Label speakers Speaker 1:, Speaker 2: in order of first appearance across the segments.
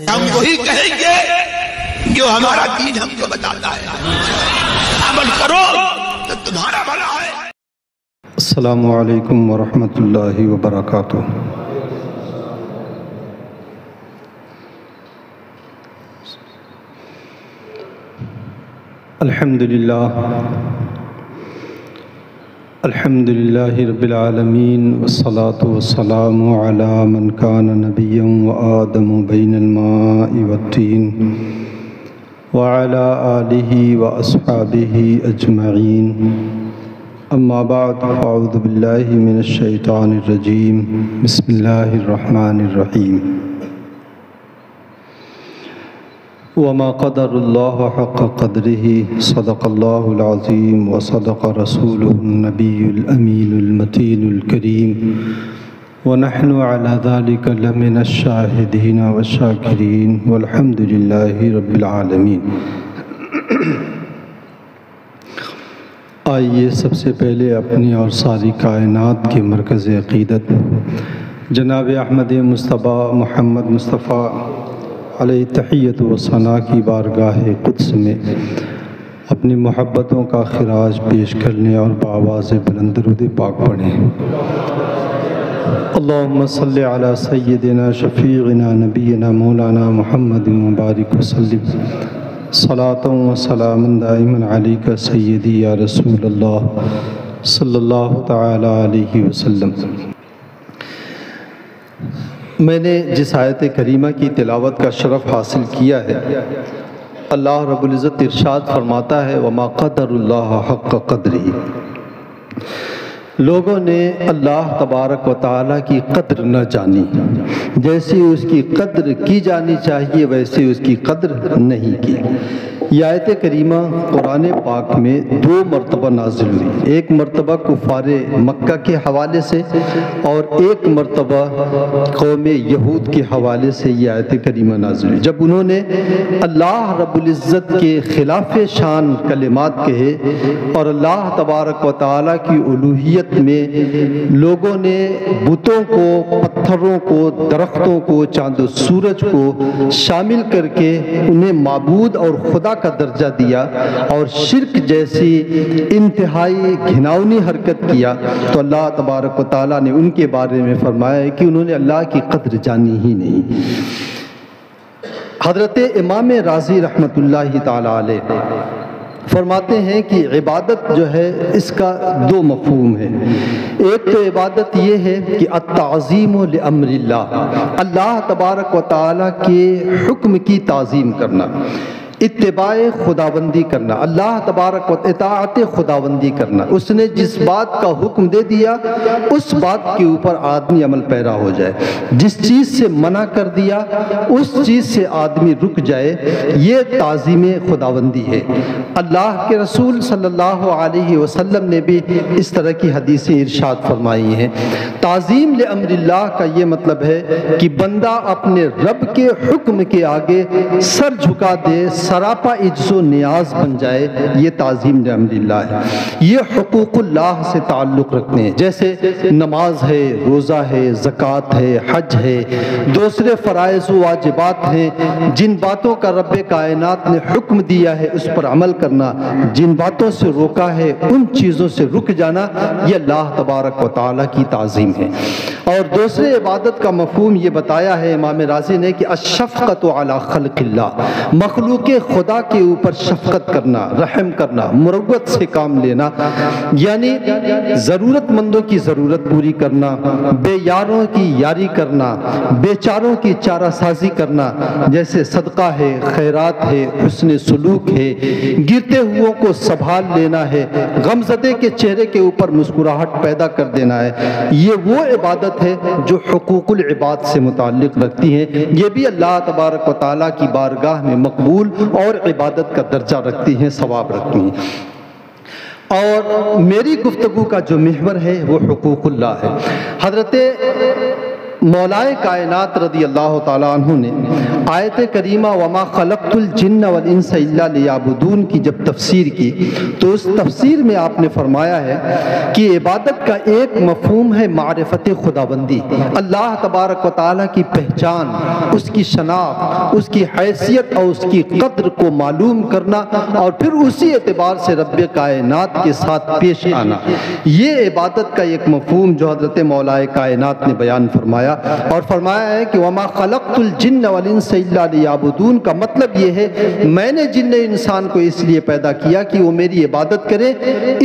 Speaker 1: ہم وہی کہیں گے جو ہمارا دین ہم کو بتاتا ہے، عمل کرو تو تمہارا بھلا ہے۔
Speaker 2: السلام علیکم ورحمۃ اللہ وبرکاتہ۔ الحمد للہ رب العالمین والصلاة والسلام علی من کان نبیا وآدم بین الماء والطین وعلی آلہ واصحابہ اجمعین، اما بعد فاعوذ باللہ من الشیطان الرجیم، بسم اللہ الرحمن الرحیم۔ وما قدر اللہ حق قدرہ، صدق اللہ العظیم وصدق رسولہ النبی الامین المتین الکریم، ونحن على ذلك لمن الشاہدین والشاکرین، والحمد للہ رب العالمین۔ آئیے سب سے پہلے اپنی اور ساری کائنات کے مرکز عقیدت جناب احمد مصطفیٰ محمد مصطفیٰ علیہ تحیت و ثنا کی بارگاہ قدس میں اپنی محبتوں کا خراج پیش کرنے اور بآواز بلند درود پاک پڑھیں۔ اللہم صلی علی سیدنا شفیعنا نبینا مولانا محمد مبارک وسلم، صلاۃ و سلام دائما علیک سیدی یا رسول اللہ صلی اللہ تعالی علیہ وسلم۔ میں نے جس آیت کریمہ کی تلاوت کا شرف حاصل کیا ہے، اللہ رب العزت ارشاد فرماتا ہے وما قدر اللہ حق قدرہ۔ لوگوں نے اللہ تبارک و تعالیٰ کی قدر نہ جانی، جیسی اس کی قدر کی جانی چاہیے ویسے اس کی قدر نہیں کی۔ یہ آیت کریمہ قرآن پاک میں 2 مرتبہ نازل ہوئی، ایک مرتبہ کفار مکہ کے حوالے سے اور ایک مرتبہ قوم یہود کے حوالے سے یہ آیت کریمہ نازل ہوئی، جب انہوں نے اللہ رب العزت کے خلاف شان کلمات کہے اور اللہ تبارک و تعالیٰ کی الوہیت میں لوگوں نے بتوں کو، پتھروں کو، درختوں کو، چاند و سورج کو شامل کر کے انہیں معبود اور خدا کا درجہ دیا اور شرک جیسی انتہائی گھناؤنی حرکت کیا، تو اللہ تبارک و تعالیٰ نے ان کے بارے میں فرمایا کہ انہوں نے اللہ کی قدر جانی ہی نہیں۔ حضرت امام رازی رحمۃ اللہ تعالی علیہ فرماتے ہیں کہ عبادت جو ہے اس کا 2 مفہوم ہے۔ ایک تو عبادت یہ ہے کہ التعظیم لامر اللہ، اللہ تبارک و تعالیٰ کے حکم کی تعظیم کرنا، اتباع خداوندی کرنا، اللہ تبارک و اطاعت خداوندی کرنا، اس نے جس بات کا حکم دے دیا اس بات کے اوپر آدمی عمل پیرا ہو جائے، جس چیز سے منع کر دیا اس چیز سے آدمی رک جائے، یہ تعظیم خداوندی ہے۔ اللہ کے رسول صلی اللہ علیہ وسلم نے بھی اس طرح کی حدیثیں ارشاد فرمائی ہیں۔ تعظیم لامر اللہ کا یہ مطلب ہے کہ بندہ اپنے رب کے حکم کے آگے سر جھکا دے، سراپا عجز و نیاز بن جائے، یہ تعظیم لامر اللہ ہے۔ یہ حقوق اللہ سے تعلق رکھتے ہیں، جیسے نماز ہے، روزہ ہے، زکوٰۃ ہے، حج ہے، دوسرے فرائض و واجبات ہیں، جن باتوں کا رب کائنات نے حکم دیا ہے اس پر عمل کرنا، جن باتوں سے روکا ہے ان چیزوں سے رک جانا، یہ اللہ تبارک و تعالیٰ کی تعظیم ہے۔ اور دوسرے عبادت کا مفہوم یہ بتایا ہے امام رازی نے کہ الشفقۃ علی خلق اللہ، مخلوق خدا کے اوپر شفقت کرنا، رحم کرنا، مروت سے کام لینا، یعنی ضرورت مندوں کی ضرورت پوری کرنا، بے یاروں کی یاری کرنا، بے چاروں کی چارہ سازی کرنا، جیسے صدقہ ہے، خیرات ہے، حسن سلوک ہے، گرتے ہوئوں کو سنبھال لینا ہے، غمزدے کے چہرے کے اوپر مسکراہٹ پیدا کر دینا ہے۔ یہ وہ عبادت ہے جو حقوق العباد سے متعلق رکھتی ہیں، یہ بھی اللہ تبارک و تعالیٰ کی بارگاہ میں مقبول اور عبادت کا درجہ رکھتی ہیں، ثواب رکھتی ہیں۔ اور میری گفتگو کا جو محور ہے وہ حقوق اللہ ہے۔ حضرت مولائے کائنات رضی اللہ تعالیٰ عنہ نے آیت کریمہ وما خلقت الجن والانس الا لیعبدون کی جب تفسیر کی تو اس تفسیر میں آپ نے فرمایا ہے کہ عبادت کا ایک مفہوم ہے معرفت خداوندی، اللہ تبارک و تعالیٰ کی پہچان، اس کی شناخت، اس کی حیثیت اور اس کی قدر کو معلوم کرنا، اور پھر اسی اعتبار سے رب کائنات کے ساتھ پیش آنا۔ یہ عبادت کا ایک مفہوم جو حضرت مولائے کائنات نے بیان فرمایا، اور فرمایا ہے کہ وما خلقت الجن والانس الا لیعبدون کا مطلب یہ ہے میں نے جن انسان کو اس لیے پیدا کیا کہ وہ میری عبادت کرے۔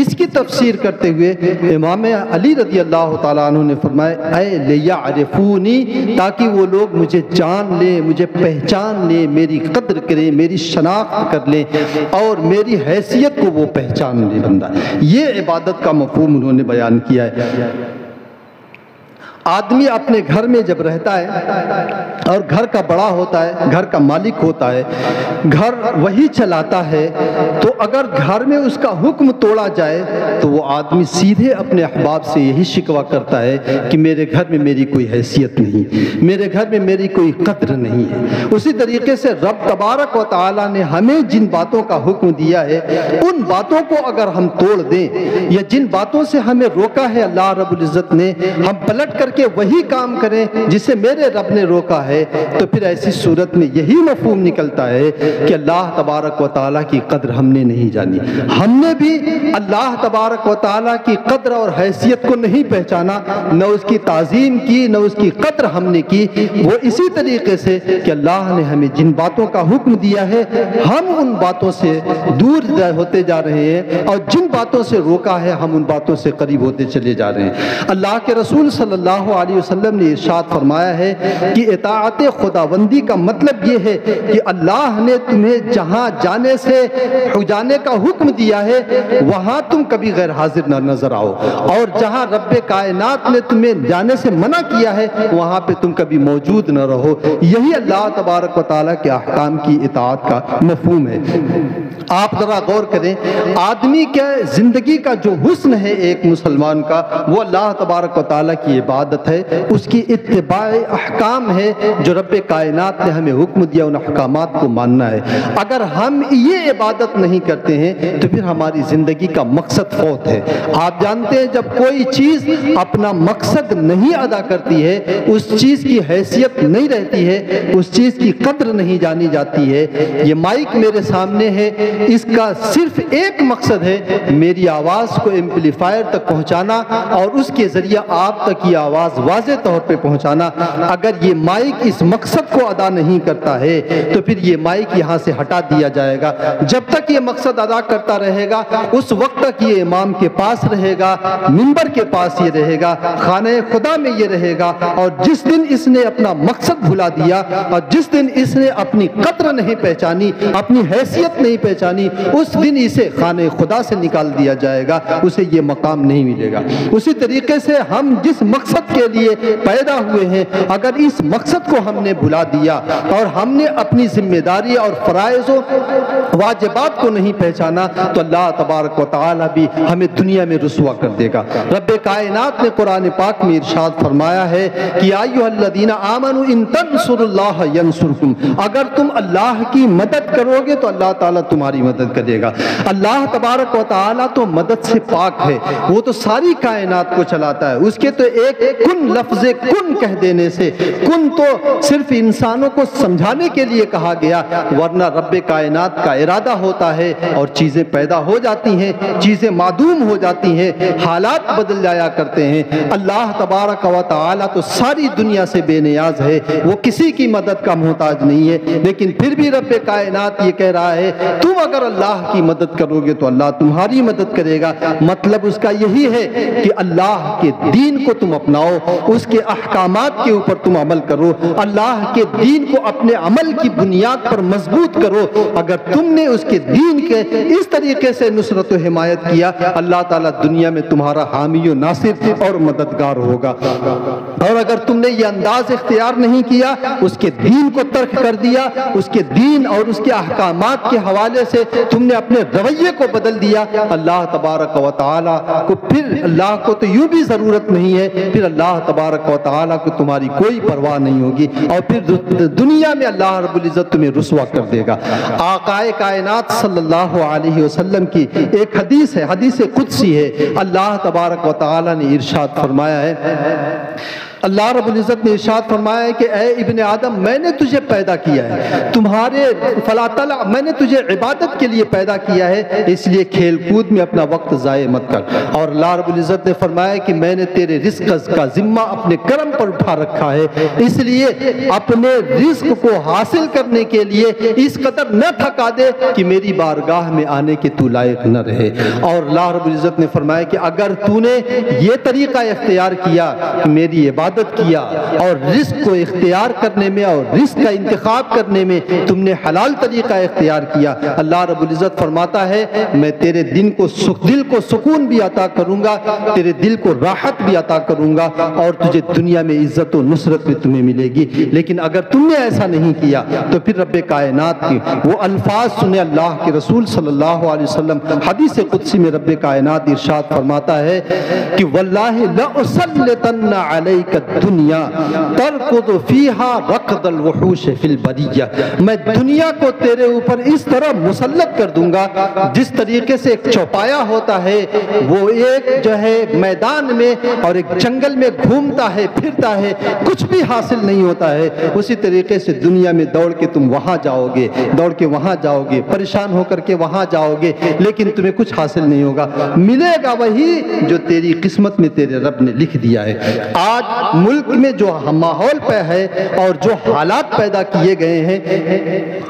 Speaker 2: اس کی تفسیر کرتے ہوئے امام علی رضی اللہ تعالیٰ عنہ نے فرمایا اے لیعرفونی، تاکہ وہ لوگ مجھے جان لیں، مجھے پہچان لیں، میری قدر کریں، میری شناخت کر لیں اور میری حیثیت کو وہ پہچان لیں بندہ۔ یہ عبادت کا مفہوم انہوں نے بیان کیا ہے۔ آدمی اپنے گھر میں جب رہتا ہے اور گھر کا بڑا ہوتا ہے، گھر کا مالک ہوتا ہے، گھر وہی چلاتا ہے، تو اگر گھر میں اس کا حکم توڑا جائے تو وہ آدمی سیدھے اپنے احباب سے یہی شکوہ کرتا ہے کہ میرے گھر میں میری کوئی حیثیت نہیں، میرے گھر میں میری کوئی قدر نہیں ہے۔ اسی طریقے سے رب تبارک و تعالیٰ نے ہمیں جن باتوں کا حکم دیا ہے ان باتوں کو اگر ہم توڑ دیں یا جن باتوں سے ہمیں روکا ہے اللہ رب العزت نے، ہم پلٹ کر کہ وہی کام کریں جسے میرے رب نے روکا ہے، تو پھر ایسی صورت میں یہی مفہوم نکلتا ہے کہ اللہ تبارک و تعالیٰ کی قدر ہم نے نہیں جانی، ہم نے بھی اللہ تبارک و تعالیٰ کی قدر اور حیثیت کو نہیں پہچانا، نہ اس کی تعظیم کی، نہ اس کی قدر ہم نے کی۔ وہ اسی طریقے سے کہ اللہ نے ہمیں جن باتوں کا حکم دیا ہے ہم ان باتوں سے دور ہوتے جا رہے ہیں، اور جن باتوں سے روکا ہے ہم ان باتوں سے قریب ہوتے چلے جا رہے ہیں۔ اللہ کے رسول صلی اللہ علیہ وسلم نے ارشاد فرمایا ہے کہ اطاعت خداوندی کا مطلب یہ ہے کہ اللہ نے تمہیں جہاں جانے کا حکم دیا ہے وہاں تم کبھی غیر حاضر نہ نظر آؤ، اور جہاں رب کائنات نے تمہیں جانے سے منع کیا ہے وہاں پہ تم کبھی موجود نہ رہو۔ یہی اللہ تبارک و تعالیٰ کے احکام کی اطاعت کا مفہوم ہے۔ آپ ذرا غور کریں، آدمی کے زندگی کا جو حسن ہے ایک مسلمان کا، وہ اللہ تبارک و تعالیٰ کی عبادت ہے، اس کی اتباع احکام ہے جو رب کائنات نے ہمیں حکم دیا، ان احکامات کو ماننا ہے۔ اگر ہم یہ عبادت نہیں کرتے ہیں تو پھر ہماری زندگی کا مقصد فوت ہے۔ آپ جانتے ہیں جب کوئی چیز اپنا مقصد نہیں ادا کرتی ہے، اس چیز کی حیثیت نہیں رہتی ہے، اس چیز کی قدر نہیں جانی جاتی ہے۔ یہ مائک میرے سامنے ہے، اس کا صرف ایک مقصد ہے میری آواز کو ایمپلیفائر تک پہنچانا اور اس کے ذریعہ آپ تک یہ آواز واضح طور پہ پہنچانا۔ اگر یہ مائک اس مقصد کو ادا نہیں کرتا ہے تو پھر یہ مائک یہاں سے ہٹا دیا جائے گا۔ جب تک یہ مقصد ادا کرتا رہے گا اس وقت تک یہ امام کے پاس رہے گا، منبر کے پاس یہ رہے گا، خانہ خدا میں یہ رہے گا، اور جس دن اس نے اپنا مقصد بھلا دیا اور جس دن اس نے اپنی قدر نہیں پہچانی، اپنی حیثیت نہیں پہچانی، اس دن اسے خانہ خدا سے نکال دیا جائے گا، اسے یہ مقام نہیں ملے گا۔ اسی طریقے سے ہم جس مقصد کے لیے پیدا ہوئے ہیں اگر اس مقصد کو ہم نے بھلا دیا اور ہم نے اپنی ذمہ داری اور فرائض و واجبات کو نہیں پہچانا تو اللہ تبارک و تعالی بھی ہمیں دنیا میں رسوا کر دے گا۔ رب کائنات نے قرآن پاک میں ارشاد فرمایا ہے کہ یا ایھا الذین آمنوا ان تنصروا اللہ ینصرکم، اگر تم اللہ کی مدد کرو گے تو اللہ تعالیٰ تمہاری مدد کرے گا۔ اللہ تبارک و تعالیٰ تو مدد سے پاک ہے، وہ تو ساری کائنات کو چلاتا ہے، اس کے تو ایک کن لفظ کن کہہ دینے سے، کن تو صرف انسانوں کو سمجھانے کے لیے کہا گیا، ورنہ رب کائنات کا ارادہ ہوتا ہے اور چیزیں پیدا ہو جاتی ہیں، چیزیں معدوم ہو جاتی ہیں، حالات بدل جایا کرتے ہیں۔ اللہ تبارک و تعالیٰ تو ساری دنیا سے بے نیاز ہے، وہ کسی کی مدد کا محتاج نہیں ہے، لیکن پھر بھی رب کائنات یہ کہہ رہا ہے تم اگر اللہ کی مدد کرو گے تو اللہ تمہاری مدد کرے گا۔ مطلب اس کا یہی ہے کہ اللہ کے دین کو تم اپناؤ، اس کے احکامات کے اوپر تم عمل کرو، اللہ کے دین کو اپنے عمل کی بنیاد پر مضبوط کرو۔ اگر تم نے اس کے دین کے اس طریقے سے نصرت و حمایت کیا، اللہ تعالیٰ دنیا میں تمہارا حامی و ناصر اور مددگار ہوگا۔ اور اگر تم نے یہ انداز اختیار نہیں کیا، اس کے دین کو ترک کر دیا، اس کے دین اور اس کے احکامات کے حوالے سے تم نے اپنے رویے کو بدل دیا، اللہ تبارک و تعالیٰ کو پھر اللہ کو تو یوں بھی ضرورت نہیں ہے، پھر اللہ تبارک و تعالیٰ کو تمہاری کوئی پرواہ نہیں ہوگی، اور پھر دنیا میں اللہ رب العزت تمہیں رسوا کر دے گا۔ آقائے کائنات صلی اللہ علیہ وسلم کی ایک حدیث ہے، حدیث قدسی ہے، اللہ تبارک و تعالیٰ نے ارشاد فرمایا ہے، اللہ رب العزت نے ارشاد فرمایا ہے کہ اے ابن آدم، میں نے تجھے پیدا کیا ہے، تمہارے فلا تعالیٰ میں نے تجھے عبادت کے لیے پیدا کیا ہے، اس لیے کھیل کود میں اپنا وقت ضائع مت کر۔ اور اللہ رب العزت نے فرمایا کہ میں نے تیرے رزق کا ذمہ اپنے کرم پر اٹھا رکھا ہے، اس لیے اپنے رزق کو حاصل کرنے کے لیے اس قدر نہ تھکا دے کہ میری بارگاہ میں آنے کے تو لائق نہ رہے۔ اور اللہ رب العزت نے فرمایا کہ اگر تو نے یہ طریقہ اختیار کیا کہ میری عبادت کیا اور رزق کو اختیار کرنے میں اور رزق کا انتخاب کرنے میں تم نے حلال طریقہ اختیار کیا، اللہ رب العزت فرماتا ہے میں تیرے دل کو سکون بھی عطا کروں گا، تیرے دل کو راحت بھی عطا کروں گا، اور تجھے دنیا میں عزت و نصرت بھی تمہیں ملے گی۔ لیکن اگر تم نے ایسا نہیں کیا تو پھر رب کائنات کی وہ الفاظ سنے اللہ کے رسول صلی اللہ علیہ وسلم، حدیث قدسی میں رب کائنات ارشاد فرماتا ہے کہ واللہ لأسلطن علیک الدنیا ترکض فیہا رکض الوحوش فی البریہ، میں دنیا کو تیرے اوپر اس طرح مسلط کر دوں گا جس طریقے سے ایک چوپایا ہوتا ہے، وہ ایک جو ہے میدان میں اور ایک جنگل میں گھومتا ہے پھرتا ہے، کچھ بھی حاصل نہیں ہوتا ہے، اسی طریقے سے دنیا میں دوڑ کے تم وہاں جاؤ گے، دوڑ کے وہاں جاؤ گے، پریشان ہو کر کے وہاں جاؤ گے، لیکن تمہیں کچھ حاصل نہیں ہوگا، ملے گا وہی جو تیری قسمت میں تیرے رب نے لکھ دیا ہے۔ آج ملک میں جو ماحول پہ ہے اور جو حالات پیدا کیے گئے ہیں،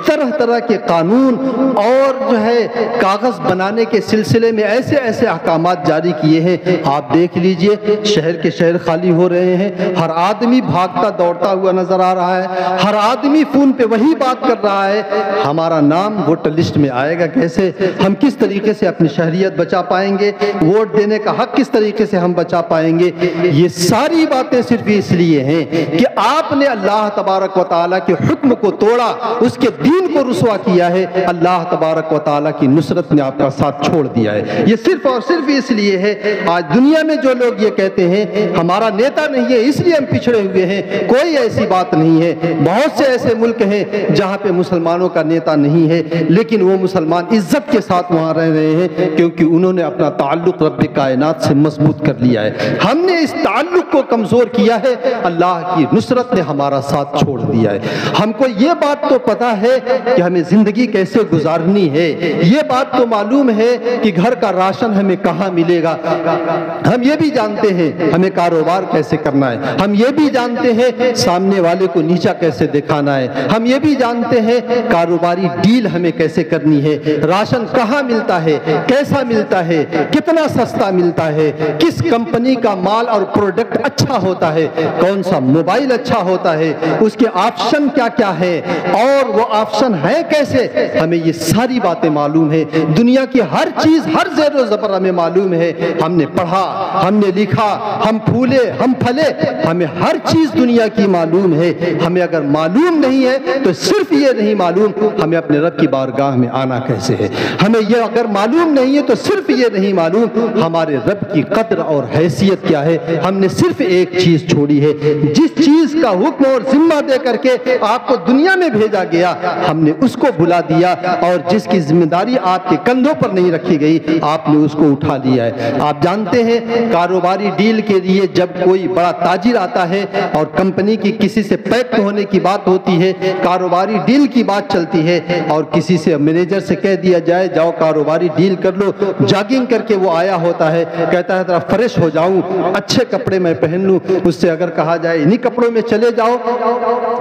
Speaker 2: طرح طرح کے قانون اور جو ہے کاغذ بنانے کے سلسلے میں ایسے ایسے احکامات جاری کیے ہیں، آپ دیکھ لیجئے شہر کے شہر خالی ہو رہے ہیں، ہر آدمی بھاگتا دوڑتا ہوا نظر آ رہا ہے، ہر آدمی فون پہ وہی بات کر رہا ہے، ہمارا نام ووٹر لسٹ میں آئے گا کیسے، ہم کس طریقے سے اپنی شہریت بچا پائیں گے، ووٹ دینے کا حق کس طریقے سے ہم بچا پائیں گے۔ یہ ساری باتیں صرف اس لیے ہیں کہ آپ نے اللہ تبارک و تعالیٰ کے حکم کو توڑا، اس کے دین کو رسوا کیا ہے، اللہ تبارک و تعالیٰ کی نصرت نے آپ کا ساتھ چھوڑ دیا ہے۔ یہ صرف اور صرف اس لیے ہے، آج دنیا میں جو لوگ یہ کہتے ہیں ہمارا نیتا نہیں ہے اس لیے ہم پچھڑے ہوئے ہیں، کوئی ایسی بات نہیں ہے۔ بہت سے ایسے ملک ہیں جہاں پہ مسلمانوں کا نیتا نہیں ہے، لیکن وہ مسلمان عزت کے ساتھ وہاں رہ رہے ہیں کیونکہ انہوں نے اپنا تعلق رب کائنات سے مضبوط کر لیا ہے۔ ہم نے اس تعلق کو کمزور کیا ہے، اللہ کی نصرت نے ہمارا ساتھ چھوڑ دیا ہے۔ ہم کو یہ بات تو پتا ہے کہ ہمیں زندگی کیسے گزارنی ہے، یہ بات تو معلوم ہے کہ گھر کا راشن ہمیں کہاں ملے گا، ہم یہ بھی جانتے ہیں ہمیں کاروبار کیسے کرنا ہے، ہم یہ بھی جانتے ہیں سامنے والے کو نیچا کیسے دکھانا ہے، ہم یہ بھی جانتے ہیں کاروباری ڈیل ہمیں کیسے کرنی ہے، راشن کہاں ملتا ہے، کیسا ملتا ہے، کتنا سستا ملتا ہے، کس کمپنی کا مال اور پروڈکٹ اچھا ہوتا ہے، کون سا موبائل اچھا ہوتا ہے، اس کے آپشن کیا کیا ہے اور وہ آپشن ہے کیسے، ہمیں یہ ساری باتیں معلوم ہے۔ دنیا کی ہر چیز ہر زیر و زبر ہمیں معلوم ہے، ہم نے پڑھا، ہم نے لکھا، ہم پھولے ہم پھلے، ہمیں ہر چیز دنیا کی معلوم ہے۔ ہمیں اگر معلوم نہیں ہے تو صرف یہ نہیں معلوم ہمیں اپنے رب کی بارگاہ میں آنا کیسے ہے، ہمیں یہ اگر معلوم نہیں ہے تو صرف یہ نہیں معلوم ہمارے رب کی قدر اور حیثیت کیا ہے۔ ہم نے صرف ایک چیز چھوڑی ہے، جس چیز کا حکم اور ذمہ دے کر کے آپ کو دنیا میں بھیجا گیا ہم نے اس کو بھلا دیا، اور جس کی ذمہ داری آپ کے کندھوں پر نہیں رکھی گئی آپ نے اس کو اٹھا لیا ہے۔ آپ جانتے ہیں کاروباری ڈیل کے لیے جب کوئی بڑا تاجر آتا ہے اور کمپنی کی کسی سے پیکٹ ہونے کی بات ہوتی ہے، کاروباری ڈیل کی بات چلتی ہے، اور کسی سے مینیجر سے کہہ دیا جائے جاؤ کاروباری ڈیل کر لو، جاگنگ کر کے وہ آیا ہوتا ہے، کہتا ہے ذرا فریش ہو جاؤں، اچھے کپڑے میں پہن لوں، اس سے اگر کہا جائے انہی کپڑوں میں چلے جاؤ،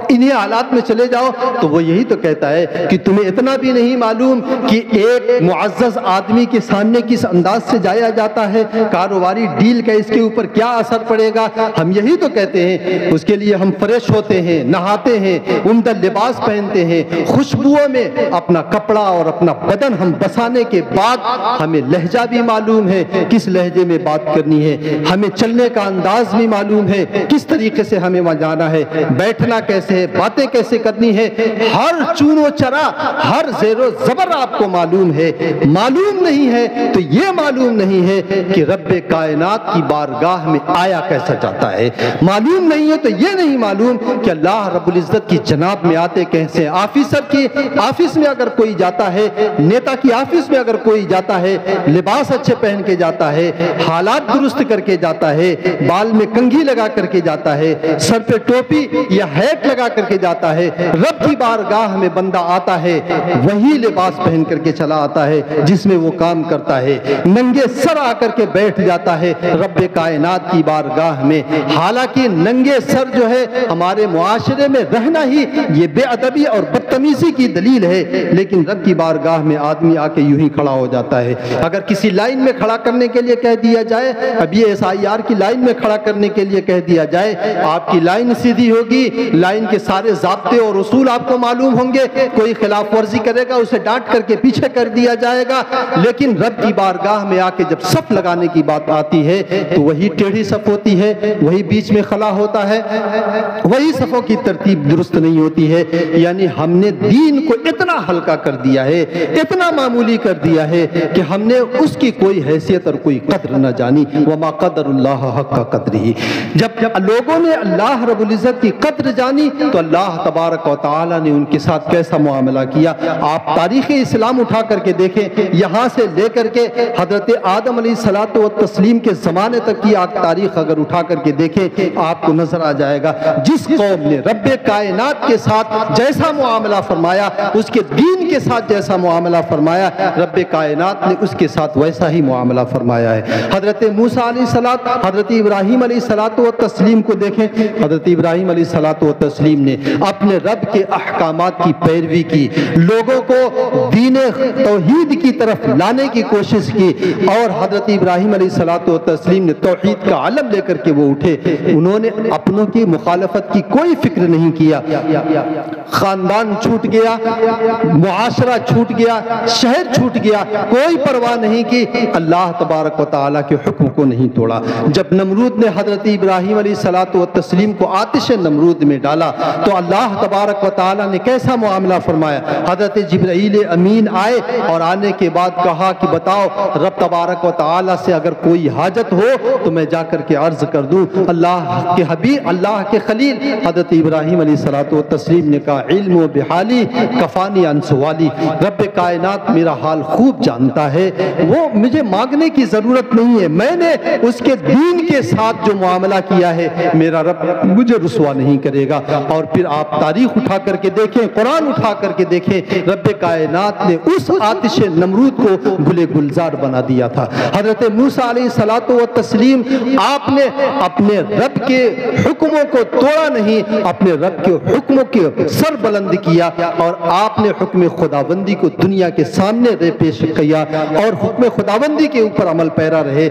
Speaker 2: انہی حالات میں چلے جاؤ، تو وہ یہی تو کہتا ہے کہ تمہیں اتنا بھی نہیں معلوم کہ ایک معزز آدمی کے سامنے کس انداز سے جایا جاتا ہے، کاروباری ڈیل کا اس کے اوپر کیا اثر پڑے گا۔ ہم یہی تو کہتے ہیں، اس کے لیے ہم فریش ہوتے ہیں، نہاتے ہیں، عمدہ لباس پہنتے ہیں، خوشبوؤں میں اپنا کپڑا اور اپنا بدن ہم بسانے کے بعد ہمیں لہجہ بھی معلوم ہے، کس لہجے میں بات کرنی ہے، ہمیں چلنے کا انداز بھی معلوم ہے، ہے کس طریقے سے ہمیں وہاں جانا ہے، بیٹھنا کیسے ہے، باتیں کیسے کرنی ہے، ہر چون و چرا، ہر زیر و زبر آپ کو معلوم ہے۔ معلوم نہیں ہے تو یہ معلوم نہیں ہے کہ رب کائنات کی بارگاہ میں آیا کیسا جاتا ہے، معلوم نہیں ہے تو یہ نہیں معلوم کہ اللہ رب العزت کی جناب میں آتے کیسے۔ آفیسر کی آفس میں اگر کوئی جاتا ہے، نیتا کی آفس میں اگر کوئی جاتا ہے، لباس اچھے پہن کے جاتا ہے، حالات درست کر کے جاتا ہے، بال میں کنگھی لگا کر کے جاتا ہے، سر پہ ٹوپی یا ہیٹ لگا کر کے جاتا ہے، رب کی بارگاہ میں بندہ آتا ہے وہی لباس پہن کر کے چلا آتا ہے جس میں وہ کام کرتا ہے، ننگے سر آ کر کے بیٹھ جاتا ہے رب کائنات کی بارگاہ میں۔ حالانکہ ننگے سر جو ہے ہمارے معاشرے میں رہنا ہی یہ بے ادبی اور بدتمیزی کی دلیل ہے، لیکن رب کی بارگاہ میں آدمی آ کے یوں ہی کھڑا ہو جاتا ہے۔ اگر کسی لائن میں کھڑا کرنے کے لیے کہہ دیا جائے، اب یہ SIR کی لائن میں کھڑا کرنے کے لیے کہہ دیا جائے، آپ کی لائن سیدھی ہوگی، لائن کے سارے ضابطے اور اصول آپ کو معلوم ہوں گے، کوئی خلاف ورزی کرے گا اسے ڈانٹ کر کے پیچھے کر دیا جائے گا، لیکن رب کی بارگاہ میں آ کے جب صف لگانے کی بات آتی ہے تو وہی ٹیڑھی صف ہوتی ہے، وہی بیچ میں خلا ہوتا ہے، وہی صفوں کی ترتیب درست نہیں ہوتی ہے۔ یعنی ہم نے دین کو اتنا ہلکا کر دیا ہے، اتنا معمولی کر دیا ہے کہ ہم نے اس کی کوئی حیثیت اور کوئی قدر نہ جانی۔ وما قدر اللہ حق قدرہ، جب لوگوں نے اللہ رب العزت کی قدر جانی تو اللہ تبارک و تعالی نے ان کے ساتھ کیسا معاملہ کیا۔ آپ تاریخ اسلام اٹھا کر کے دیکھیں، یہاں سے لے کر کے حضرت آدم علیہ الصلوۃ والتسلیم کے زمانے تک کی آپ تاریخ اگر اٹھا کر کے دیکھیں آپ کو نظر آ جائے گا، جس قوم نے رب کائنات کے ساتھ جیسا معاملہ فرمایا، اس کے دین کے ساتھ جیسا معاملہ فرمایا، رب کائنات نے اس کے ساتھ ویسا ہی معاملہ فرمایا ہے۔ حضرت موسیٰ علیہ السلام، حضرت ابراہیم علیہ الصلوۃ والتسلیم کو دیکھیں، حضرت ابراہیم علیہ الصلوۃ والتسلیم نے اپنے رب کے احکامات کی پیروی کی، لوگوں کو دین توحید کی طرف لانے کی کوشش کی، اور حضرت ابراہیم علیہ الصلوۃ والتسلیم نے توحید کا علم لے کر کے وہ اٹھے، انہوں نے اپنوں کی مخالفت کی کوئی فکر نہیں کیا۔ خاندان چھوٹ گیا، معاشرہ چھوٹ گیا، شہر چھوٹ گیا، کوئی پرواہ نہیں کی، اللہ تبارک و تعالیٰ کے حکم کو نہیں توڑا۔ جب نمرود نے حضرت ابراہیم علیہ الصلوۃ والتسلیم کو آتش نمرود میں ڈالا تو اللہ تبارک و تعالیٰ نے کیسا معاملہ فرمایا۔ حضرت جبرائیل امین آئے اور آنے کے بعد کہا کہ بتاؤ رب تبارک و تعالیٰ سے اگر کوئی حاجت ہو تو میں جا کر کے عرض کر دوں۔ اللہ کے حبیب، اللہ کے خلیل حضرت ابراہیم علیہ الصلوۃ والتسلیم نے کہا علم و بحالی کفانی عن سوالی، رب کائنات میرا حال خوب جانتا ہے، وہ مجھے مانگنے کی ضرورت نہیں ہے، میں نے اس کے دین کے ساتھ جو معاملہ کیا ہے میرا رب مجھے رسوا نہیں کرے گا۔ اور پھر آپ تاریخ اٹھا کر کے دیکھیں، قرآن اٹھا کر کے دیکھیں، رب کائنات نے اس آتش نمرود کو گلے گلزار بنا دیا تھا۔ حضرت موسیٰ علیہ الصلوۃ والتسلیم، آپ نے اپنے رب کے حکموں کو توڑا نہیں، اپنے رب کے حکموں کے سر بلند کیا، اور آپ نے حکم خداوندی کو دنیا کے سامنے پیش کیا اور حکم خداوندی کے اوپر عمل پیرا رہے۔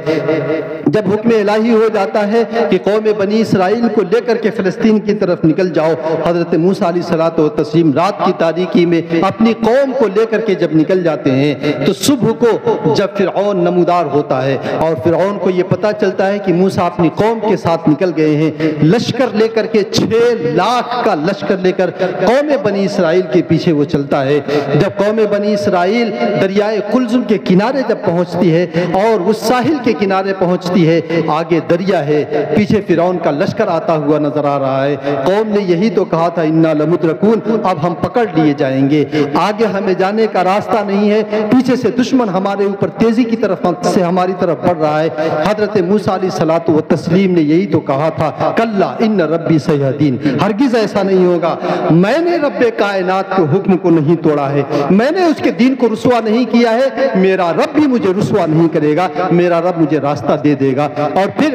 Speaker 2: جب حکم الہی ہو جاتا ہے کہ قوم بنی اسرائیل کو لے کر کے فلسطین کی طرف نکل جاؤ، حضرت موسیٰ علیہ الصلوۃ والتسلیم رات کی تاریکی میں اپنی قوم کو لے کر کے جب نکل جاتے ہیں تو صبح کو جب فرعون نمودار ہوتا ہے اور فرعون کو یہ پتا چلتا ہے کہ موسیٰ اپنی قوم کے ساتھ نکل گئے ہیں، لشکر لے کر کے 6 لاکھ کا لشکر لے کر قوم بنی اسرائیل کے پیچھے وہ چلتا ہے۔ جب قوم بنی اسرائیل دریائے قلزم کے کنارے جب پہنچتی ہے اور اس ساحل کے کنارے پہنچتی ہے، آگے دریا ہے، پیچھے فرعون کا لشکر آتا ہوا نظر آ رہا ہے۔ قوم نے یہی تو کہا تھا انا لمدرکون، اب ہم پکڑ لیے جائیں گے، آگے ہمیں جانے کا راستہ نہیں ہے، پیچھے سے دشمن ہمارے اوپر تیزی کی طرف سے ہماری طرف بڑھ رہا ہے۔ حضرت موسیٰ علیہ الصلوۃ والتسلیم نے یہی تو کہا تھا کلا ان ربی سیہدین، ہرگز ایسا نہیں ہوگا، میں نے رب کائنات کے حکم کو نہیں توڑا ہے، میں نے اس کے دین کو رسوا نہیں کیا ہے، میرا رب بھی مجھے رسوا نہیں کرے گا، میرا رب مجھے راستہ دے دے گا۔ اور پھر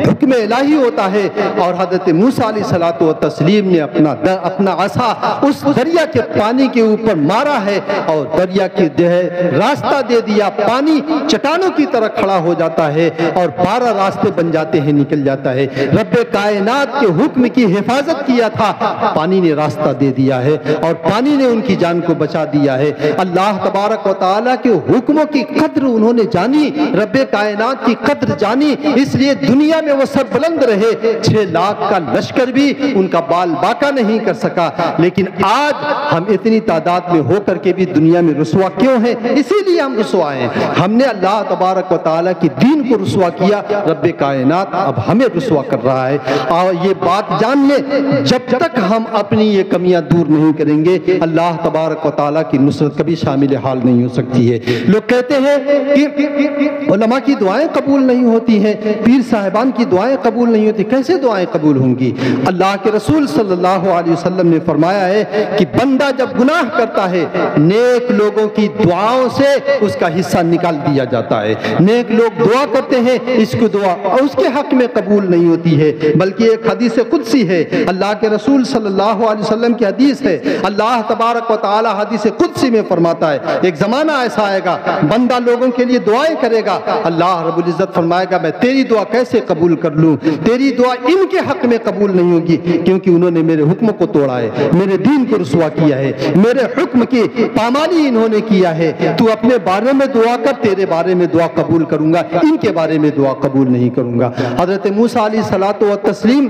Speaker 2: حکم الہی ہوتا ہے اور حضرت موسیٰ علیہ الصلوۃ والتسلیم نے اپنا عصا اس دریا کے پانی کے اوپر مارا ہے اور دریا کی جو ہے راستہ دے دیا، پانی چٹانوں کی طرح کھڑا ہو جاتا ہے اور 12 راستے بن جاتے ہیں، نکل جاتا ہے۔ رب کائنات کے حکم کی حفاظت کیا تھا، پانی نے راستہ دے دیا ہے اور پانی نے ان کی جان کو بچا دیا ہے۔ اللہ تبارک و تعالیٰ کے حکموں کی قدر انہوں نے جانی، رب کائنات کی قدر جانی، اس لیے دنیا میں وہ سب بلند رہے، 6 لاکھ کا لشکر بھی ان کا بال باکا نہیں کر سکا۔ لیکن آج ہم اتنی تعداد میں ہو کر کے بھی دنیا میں رسوا کیوں ہیں؟ اسی لیے ہم رسوا ہیں، ہم نے اللہ تبارک و تعالیٰ کی دین کو رسوا کیا، رب کائنات اب ہمیں رسوا کر رہا ہے۔ اور یہ بات جان لیں، جب تک ہم اپنی یہ کمیاں دور نہیں کریں گے، اللہ تبارک و تعالیٰ کی نصرت کبھی شامل حال نہیں ہو سکتی ہے۔ لوگ کہتے ہیں کہ علماء کی دعائیں قبول نہیں ہوتی ہیں، پیر صاحبان کی دعائیں قبول نہیں ہوتی، کیسے دعائیں قبول ہوں گی؟ اللہ کے رسول صلی اللہ علیہ وسلم نے فرمایا ہے کہ بندہ جب گناہ کرتا ہے، نیک لوگوں کی دعاؤں سے اس کا حصہ نکال دیا جاتا ہے۔ نیک لوگ دعا کرتے ہیں، اس کو دعا اور اس کے حق میں قبول نہیں ہوتی ہے، بلکہ ایک حدیث قدسی ہے، اللہ کے رسول صلی اللہ علیہ وسلم کی حدیث ہے، اللہ تبارک و تعالی حدیث قدسی میں فرماتا ہے ایک زمانہ ایسا آئے گا بندہ لوگوں کے لیے دعائیں کرے گا، اللہ رب العزت فرمائے گا میں تیری دعا کیسے قبول کر لوں؟ تیری دعا ان کے حق میں قبول نہیں ہوگی کیونکہ انہوں نے میرے حکم کو توڑا ہے، میرے دین کو رسوا کیا ہے، میرے حکم کی پامالی انہوں نے کیا ہے۔ تو اپنے بارے میں دعا کر، تیرے بارے میں دعا قبول کروں گا، ان کے بارے میں دعا قبول نہیں کروں گا۔ حضرت موسیٰ علیہ الصلوۃ والتسلیم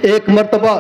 Speaker 2: ایک مرتبہ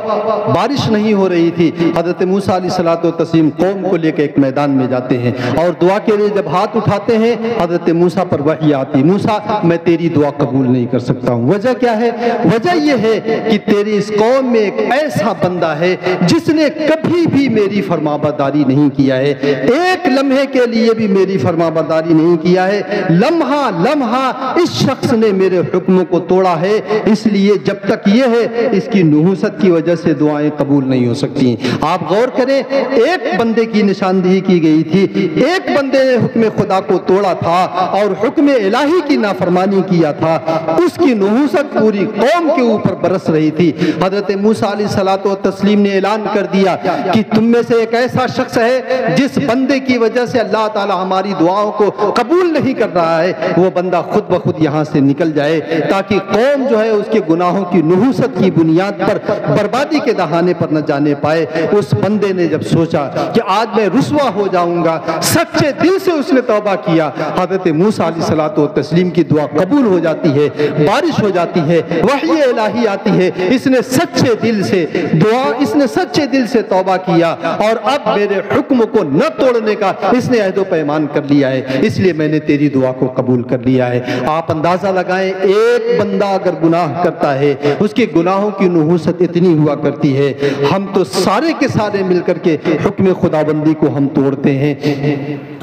Speaker 2: بارش نہیں ہو رہی تھی، حضرت موسیٰ علیہ الصلوۃ والتسلیم قوم کو لے کے ایک میدان میں جاتے ہیں اور دعا کے لیے جب ہاتھ اٹھاتے ہیں حضرت موسیٰ پر وحی آتی، موسیٰ میں تیری دعا قبول نہیں کر سکتا ہوں۔ وجہ کیا ہے؟ وجہ یہ ہے کہ تیری اس قوم میں ایک ایسا بندہ ہے جس نے کبھی بھی میری فرمانبرداری نہیں کیا ہے، ایک لمحے کے لیے بھی میری فرمانبرداری نہیں کیا ہے، لمحہ لمحہ اس شخص نے میرے حکموں کو توڑا ہے، اس لیے جب تک یہ ہے اس کی نحوست کی وجہ سے دعائیں قبول نہیں ہو سکتی۔ آپ غور کریں، ایک بندے کی نشاندہی کی گئی تھی، ایک بندے نے حکم خدا کو توڑا تھا اور حکم الہی کی نافرمانی کیا تھا، اس کی نحوست پوری قوم کے اوپر برس رہی تھی۔ حضرت موسیٰ علیہ الصلوۃ والتسلیم نے اعلان کر دیا کہ تم میں سے ایک ایسا شخص ہے جس بندے کی وجہ سے اللہ تعالی ہماری دعاؤں کو قبول نہیں کر رہا ہے، وہ بندہ خود بخود یہاں سے نکل جائے تاکہ قوم جو ہے اس کے گناہوں کی نحوست کی بنیاد پر بربادی کے دہانے پر نہ جانے پائے۔ اس بندے نے جب سوچا کہ آج میں رسوا ہو جاؤں گا، سچے دل سے اس نے توبہ کیا، حضرت موسیٰ علیہ الصلوۃ والتسلیم کی دعا قبول ہو جاتی ہے، بارش ہو جاتی ہے، وحی الہی آتی ہے، اس نے سچے دل سے دعا، اس نے سچے دل سے توبہ کیا اور اب میرے حکم کو نہ توڑنے کا اس نے عہد و پیمان کر لیا ہے، اس لیے میں نے تیری دعا کو قبول کر لیا ہے۔ آپ اندازہ لگائیں، ایک بندہ اگر گناہ کرتا ہے اس کے گناہوں کی نحوست اتنی ہوا کرتی ہے، ہم تو سارے کے سارے مل کر کے حکم خداوندی کو ہم توڑتے ہیں۔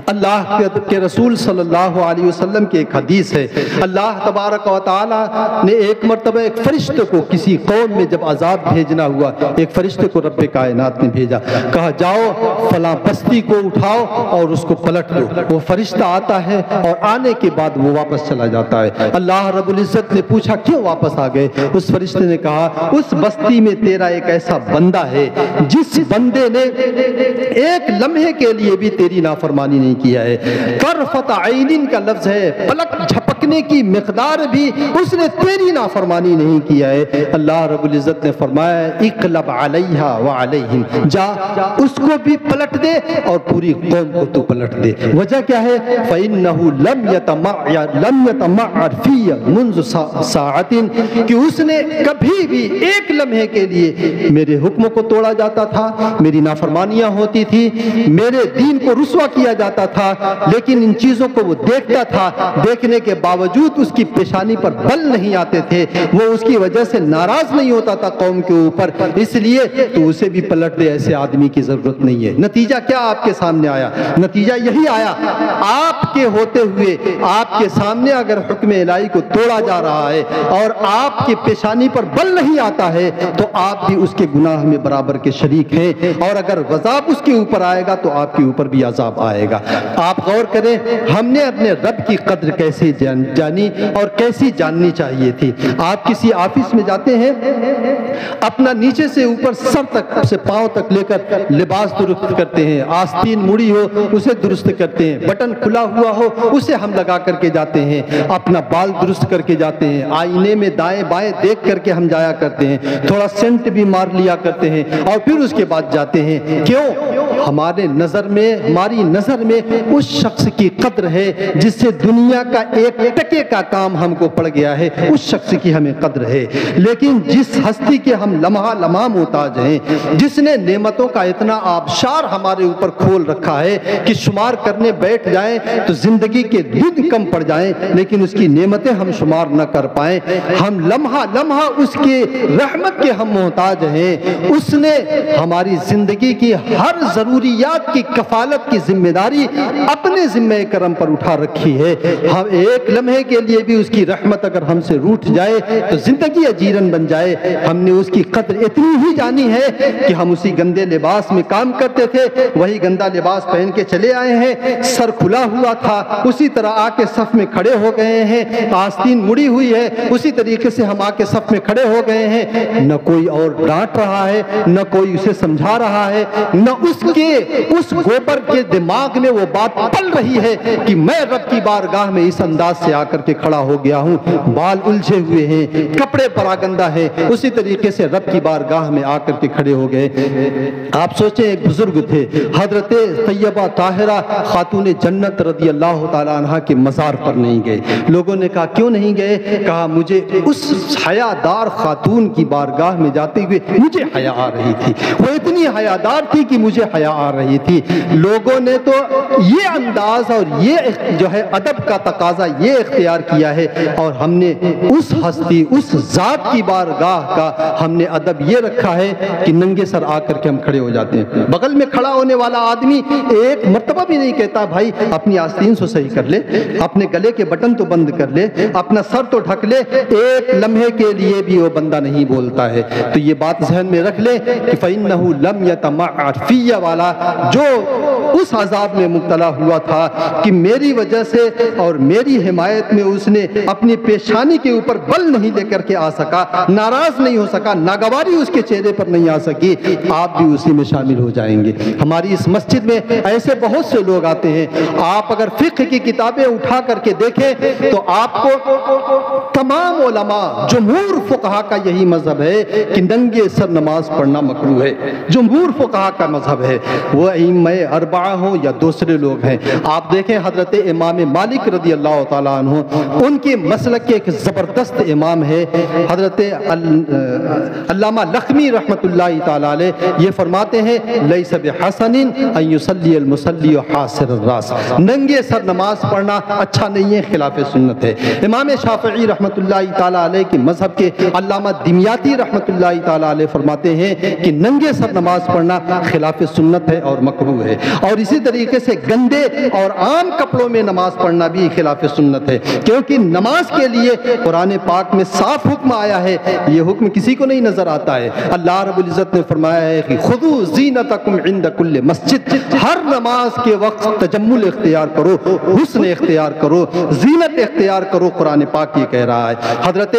Speaker 2: اللہ کے رسول صلی اللہ علیہ وسلم کی ایک حدیث ہے، اللہ تبارک و تعالی نے ایک مرتبہ ایک فرشتے کو کسی قوم میں جب عذاب بھیجنا ہوا، ایک فرشتے کو رب کائنات نے بھیجا، کہا جاؤ فلاں بستی کو اٹھاؤ اور اس کو پلٹ دو۔ وہ فرشتہ آتا ہے اور آنے کے بعد وہ واپس چلا جاتا ہے۔ اللہ رب العزت نے پوچھا کیوں واپس آ گئے؟ اس فرشتے نے کہا اس بستی میں تیرا ایک ایسا بندہ ہے جس بندے نے ایک لمحے کے لیے بھی تیری نافرمانی نہیں کیا ہے۔ طرفت عین کا لفظ ہے، پلک جھپکنے کی مقدار بھی اس نے تیری نافرمانی نہیں کیا ہے۔ اللہ رب العزت نے فرمایا اقلب علیہا وعلیہم، جا اس کو بھی پلٹ دے اور پوری قوم کو تو پلٹ دے۔ وجہ کیا ہے؟ فَإِنَّهُ لَمْ يَتَمَعَّرْ فِيَّ مُنْذُ سَاعَةٍ، کہ اس نے کبھی بھی ایک لمحے کے لیے میرے حکم کو توڑا جاتا تھا، میری نافرمانیاں ہوتی تھی، میرے دین کو رسوا کیا جاتا تھا، لیکن ان چیزوں کو وہ دیکھتا تھا، دیکھنے کے باوجود اس کی پیشانی پر بل نہیں آتے تھے، وہ اس کی وجہ سے ناراض نہیں ہوتا تھا قوم کے اوپر، اس لیے تو اسے بھی پلٹ دے، ایسے آدمی کی ضرورت نہیں ہے۔ نتیجہ کیا آپ کے سامنے آیا؟ نتیجہ یہی آیا، آپ کے ہوتے ہوئے آپ کے سامنے اگر حکم الہی کو توڑا جا رہا ہے اور آپ کی پیشانی پر بل نہیں آتا ہے تو آپ بھی اس کے گناہ میں برابر کے شریک ہیں، اور اگر عذاب اس کے اوپر آئے گا تو آپ کے اوپر بھی عذاب آئے گا۔ آپ غور کریں، ہم نے اپنے رب کی قدر کیسے جانی اور کیسی جاننی چاہیے تھی۔ آپ کسی آفس میں جاتے ہیں، اپنا نیچے سے اوپر سر تک سے پاؤں تک لے کر لباس درست کرتے ہیں، آستین مڑی ہو اسے درست کرتے ہیں، بٹن کھلا ہوا ہو اسے ہم لگا کر کے جاتے ہیں، اپنا بال درست کر کے جاتے ہیں، آئینے میں دائیں بائیں دیکھ کر کے ہم جایا کرتے ہیں، تھوڑا سینٹ بھی مار لیا کرتے ہیں اور پھر اس کے بعد جاتے ہیں۔ کیوں؟ ہماری نظر میں میں اس شخص کی قدر ہے جس سے دنیا کا ایک ٹکے کا کام ہم کو پڑ گیا ہے، اس شخص کی ہمیں قدر ہے۔ لیکن جس ہستی کے ہم لمحہ لمحہ محتاج ہیں، جس نے نعمتوں کا اتنا آبشار ہمارے اوپر کھول رکھا ہے کہ شمار کرنے بیٹھ جائیں تو زندگی کے دن کم پڑ جائیں، لیکن اس کی نعمتیں ہم شمار نہ کر پائیں، ہم لمحہ لمحہ اس کے رحمت کے ہم محتاج ہیں۔ اس نے ہماری زندگی کی ہر ضروریات کی کفالت کی ذمہ داری اپنے ذمہ کرم پر اٹھا رکھی ہے۔ ہم ایک لمحے کے لیے بھی اس کی رحمت اگر ہم سے روٹھ جائے تو زندگی اجیرن بن جائے۔ ہم نے اس کی قدر اتنی ہی جانی ہے کہ ہم اسی گندے لباس میں کام کرتے تھے، وہی گندا لباس پہن کے چلے آئے ہیں، سر کھلا ہوا تھا اسی طرح آ کے صف میں کھڑے ہو گئے ہیں، آستین مڑی ہوئی ہے اسی طریقے سے ہم آ کے صف میں کھڑے ہو گئے ہیں۔ نہ کوئی اور ڈانٹ رہا ہے، نہ کوئی اسے سمجھا رہا ہے، نہ اس گوبر کے دماغ میں وہ بات پل رہی ہے کہ میں رب کی بارگاہ میں اس انداز سے آ کر کے کھڑا ہو گیا ہوں، بال الجھے ہوئے ہیں، کپڑے پراگندہ ہیں، اسی طریقے سے رب کی بارگاہ میں آ کر کے کھڑے ہو گئے۔ آپ سوچیں ایک بزرگ تھے حضرت طیبہ طاہرہ خاتون جنت رضی اللہ تعالیٰ عنہ کے مزار پر نہیں گئے۔ لوگوں نے کہا کیوں نہیں گئے؟ کہا مجھے اس حیادار خاتون کی بارگاہ میں جاتے ہوئے مجھے حیا آ رہی تھی، وہ اتنی حیادار تھی کہ مجھے حیا آ رہی تھی۔ لوگوں نے تو یہ انداز اور یہ جو ہے ادب کا تقاضا یہ اختیار کیا ہے، اور ہم نے اس ہستی اس ذات کی بارگاہ کا ہم نے ادب یہ رکھا ہے کہ ننگے سر آ کر کے ہم کھڑے ہو جاتے ہیں۔ بغل میں کھڑا ہونے والا آدمی ایک مرتبہ بھی نہیں کہتا بھائی اپنی آستین سے صحیح کر لے، اپنے گلے کے بٹن تو بند کر لے، اپنا سر تو ڈھک لے، ایک لمحے کے لیے بھی وہ بندہ نہیں بولتا ہے۔ تو یہ بات ذہن میں رکھ لے کہ فَإِنَّهُ لَمْ يَتَمَعَّرْ فِيَّ والا جو اس عذاب میں مبتلا ہوا تھا کہ میری وجہ سے اور میری حمایت میں اس نے اپنی پیشانی کے اوپر بل نہیں لے کر کے آ سکا، ناراض نہیں ہو سکا، ناگواری اس کے چہرے پر نہیں آ سکی، آپ بھی اسی میں شامل ہو جائیں گے۔ ہماری اس مسجد میں ایسے بہت سے لوگ آتے ہیں، آپ اگر فقہ کی کتابیں اٹھا کر کے دیکھیں تو آپ کو تمام علماء جمہور فقہا کا یہی مذہب ہے کہ ننگے سر نماز پڑھنا مکروہ ہے، جمہور فقہا کا مذہب ہے، وہ ائمہ اربعہ ہوں یا دوسرے لوگ ہیں۔ آپ دیکھیں حضرت امام مالک رضی اللہ تعالیٰ عنہ، ان کے مسلک کے ایک زبردست امام ہے حضرت علامہ لخمی رحمت اللہ تعالیٰ علیہ، یہ فرماتے ہیں لیس بحسن ان یصلی المصلی حاسر الراس، ننگے سر نماز پڑھنا اچھا نہیں ہے، خلاف سنت ہے۔ امام شافعی رحمت اللہ تعالیٰ علیہ کے مذہب کے علامہ دمیاطی رحمت اللہ تعالیٰ علیہ فرماتے ہیں کہ ننگے سر نماز پڑھنا خلاف سنت ہے اور مکروہ ہے، اور اسی طریقے سے گندے اور عام کپڑوں میں نماز پڑھنا بھی خلاف سنت ہے، کیونکہ نماز کے لیے قرآن پاک میں صاف حکم آیا ہے، یہ حکم کسی کو نہیں نظر آتا ہے۔ اللہ رب العزت نے فرمایا ہے کہ خذوا زینتکم عند کل مسجد، ہر نماز کے وقت تجمل اختیار کرو، حسن اختیار کرو، زینت اختیار کرو، قرآن پاک یہ کہہ رہا ہے۔ حضرت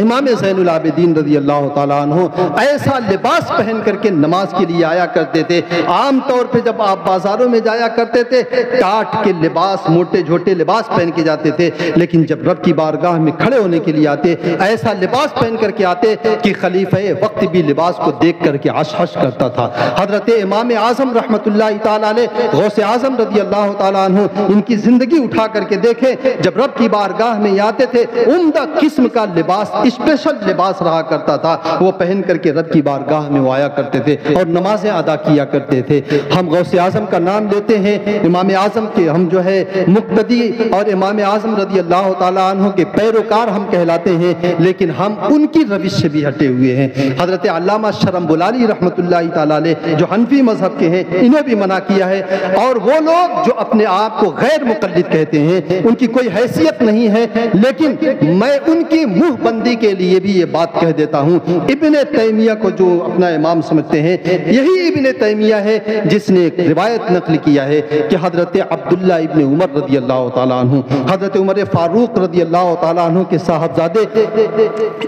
Speaker 2: امام زین العابدین رضی اللہ تعالیٰ عنہ ایسا لباس پہن کر کے نماز کے لیے آیا کرتے تھے۔ عام طور پہ جب آپ بازاروں میں جایا کرتے تھے ٹاٹ کے لباس، موٹے جھوٹے لباس پہن کے جاتے تھے، لیکن جب رب کی بارگاہ میں کھڑے ہونے کے لیے آتے ایسا لباس پہن کر کے آتے کہ خلیفہ وقت بھی لباس کو دیکھ کر کے عش عش کرتا تھا۔ حضرت امام اعظم رحمت اللہ تعالیٰ علیہ غوث اعظم رضی اللہ تعالیٰ عنہ، ان کی زندگی اٹھا کر کے دیکھیں، جب رب کی بارگاہ میں آتے تھے عمدہ قسم کا لباس، اسپیشل لباس رہا کرتا تھا، وہ پہن کر کے رب کی بارگاہ میں وہ آیا کرتے تھے اور نمازیں ادا کیا کرتے تھے۔ ہم غوث اعظم کا نام لیتے ہیں، امام اعظم کے ہم جو ہے مقتدی اور امام اعظم رضی اللہ تعالیٰ عنہ کے پیروکار ہم کہلاتے ہیں، لیکن ہم ان کی روش سے بھی ہٹے ہوئے ہیں۔ حضرت علامہ شرم بلالی رحمت اللہ تعالیٰ علیہ جو حنفی مذہب کے ہیں، انہیں بھی منع کیا ہے، اور وہ لوگ جو اپنے آپ کو غیر مقلد کہتے ہیں، ان کی کوئی حیثیت نہیں ہے، لیکن میں ان کی منہ بندی کے لیے بھی یہ بات کہہ دیتا ہوں۔ ابن تیمیہ کو جو اپنا امام سمجھتے ہیں، یہی ابن تیمیہ ہے جس نے ایک روایت نقل کیا ہے کہ حضرت عبداللہ ابن عمر رضی اللہ تعالیٰ عنہ، حضرت عمر فاروق رضی اللہ تعالیٰ عنہ کے صاحبزادے،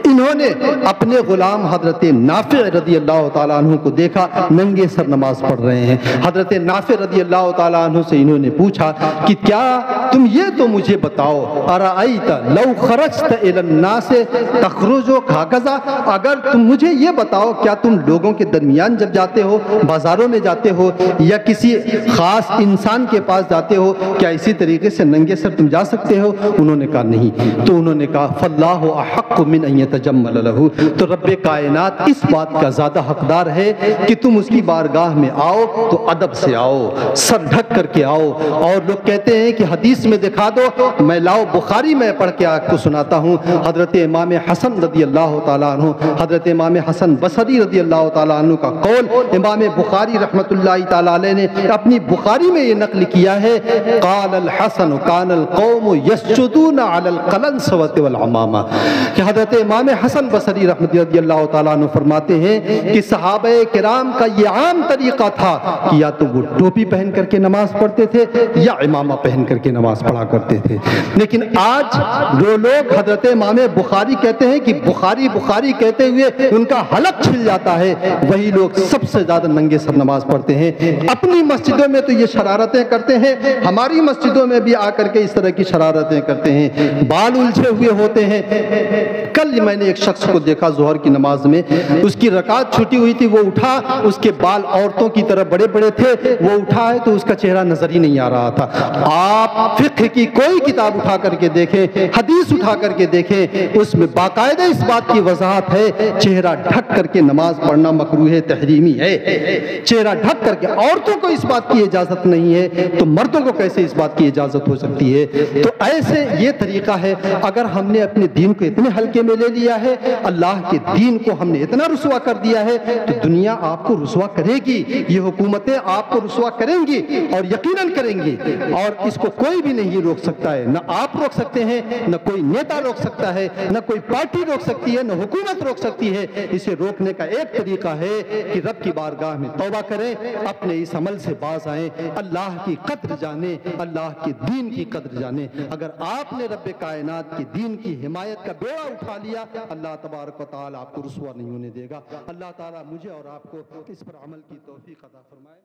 Speaker 2: انہوں نے اپنے غلام حضرت نافع رضی اللہ تعالیٰ عنہ کو دیکھا ننگے سر نماز پڑھ رہے ہیں۔ حضرت نافع رضی اللہ تعالیٰ عنہ سے انہوں نے پوچھا کہ کیا تم یہ تو مجھے بتاؤ، ارائیت لو خرجت الی الناس تخرج ہکذا، اگر تم مجھے یہ بتاؤ کیا تم لوگوں کے درمیان جب جاتے ہو، بازاروں میں جاتے ہو یا کسی خاص انسان کے پاس جاتے ہو، کیا اسی طریقے سے ننگے سر تم جا سکتے ہو؟ انہوں نے کہا نہیں۔ تو انہوں نے کہا فاللہ احق من ان یتجمل لہ، تو رب کائنات اس بات کا زیادہ حقدار ہے کہ تم اس کی بارگاہ میں آؤ تو ادب سے آؤ، سر ڈھک کر کے آؤ۔ اور لوگ کہتے ہیں کہ حدیث میں دکھا دو، میں لاؤ بخاری میں پڑھ کے آپ کو سناتا ہوں۔ حضرت امام حسن رضی اللہ تعالیٰ عنہ، حضرت امام حسن بصری رضی اللہ تعالیٰ عنہ کا قول امام بخاری رحمۃ اللہ تعالیٰ علیہ نے اپنی بخاری میں یہ نقل کیا ہے، قال الحسن کان القوم یسجدون علی القلنسوۃ والعمامہ، کہ حضرت امام حسن بصری رحمۃ اللہ تعالیٰ عنہ فرماتے ہیں کہ صحابہ کرام کا یہ عام طریقہ تھا کہ یا تو وہ ٹوپی پہن کر کے نماز پڑھتے تھے یا عمامہ پہن کر کے نماز پڑھا کرتے تھے۔ لیکن آج جو لوگ حضرت امام بخاری کہتے ہیں کہ بخاری بخاری کہتے ہوئے ان کا حلق چھل جاتا ہے، وہی لوگ سب سے زیادہ ننگے سر نماز پڑھتے ہیں۔ اپنی مسجدوں میں تو یہ شرارتیں کرتے ہیں، ہماری مسجدوں میں بھی آ کر کے اس طرح کی شرارتیں کرتے ہیں، بال الجھے ہوئے ہوتے ہیں۔ کل میں نے ایک شخص کو دیکھا ظہر کی نماز میں، اس کی رکعت چھٹی ہوئی تھی، وہ اٹھا، اس کے بال عورتوں کی طرح بڑے بڑے تھے، وہ اٹھا ہے تو اس کا چہرہ نظر ہی نہیں آ رہا تھا۔ آپ فقہ کی کوئی کتاب اٹھا کر کے دیکھیں، حدیث اٹھا کر کے دیکھیں، اس میں باقاعدہ اس بات کی وضاحت ہے چہرہ ڈھک کر کے نماز پڑھنا مکروہ تحریمی ہے۔ چہرہ ڈھک کر کے عورتوں کو اس بات کی اجازت نہیں ہے، تو مردوں کو کیسے اس بات کی اجازت ہو سکتی ہے؟ تو ایسے یہ طریقہ ہے، اگر ہم نے اپنے دین کو اتنے ہلکے میں لے لیا ہے، اللہ کے دین کو ہم نے اتنا رسوا کر دیا ہے، تو دنیا آپ کو رسوا کرے گی، یہ حکومتیں آپ کو رسوا کریں گی اور یقیناً کریں گی، اور اس کو کوئی بھی نہیں روک سکتا ہے، نہ آپ روک سکتے ہیں، نہ کوئی نیتا روک سکتا ہے، نہ کوئی پارٹی روک سکتی ہے، نہ حکومت روک سکتی ہے۔ اسے روکنے کا ایک طریقہ ہے کہ رب کی بارگاہ میں توبہ کریں، اپنے اس عمل سے باز آئیں، اللہ کی قدر جانیں، اللہ کے دین کی قدر جانیں۔ اگر آپ نے رب کائنات کے دین کی حمایت کا بیڑا اٹھا لیا، اللہ تبارک و تعالیٰ آپ کو رسوا نہیں ہونے دے گا۔ اللہ تعالیٰ مجھے اور آپ کو اس پر عمل کی توفیق عطا فرمائے۔